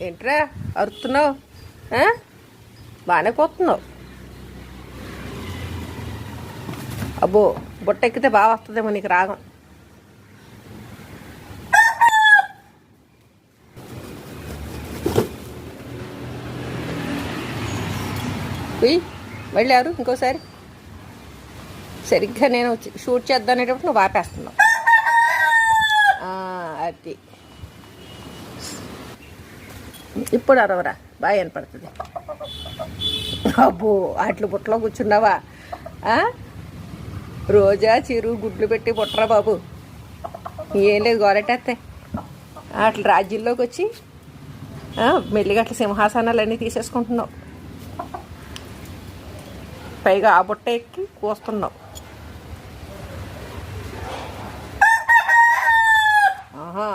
ఏంట్రా అరుతున్నావు? బాగానే పోతున్నావు. అబ్బో, బుట్ట ఎక్కితే బాగా వస్తుందేమో నీకు రాగం. మళ్ళీ ఎవరు ఇంకోసారి సరిగ్గా నేను షూట్ చేద్దానేటప్పుడు నువ్వు ఆపేస్తున్నావు. అది ఇప్పుడు అరవరా బాగా వినపడుతుంది. అబ్బో, అట్లు బుట్టలో కూర్చున్నావా? రోజా చిరు గుడ్లు పెట్టి పుట్టరా బాబు. ఏం లేదు, గోరెట్టేస్తే అట్లా రాజ్యంలోకి వచ్చి మెల్లిగా అట్లా సింహాసనాలన్నీ తీసేసుకుంటున్నావు. పైగా ఆ బుట్ట ఎక్కి కూస్తున్నావు. ఆహా.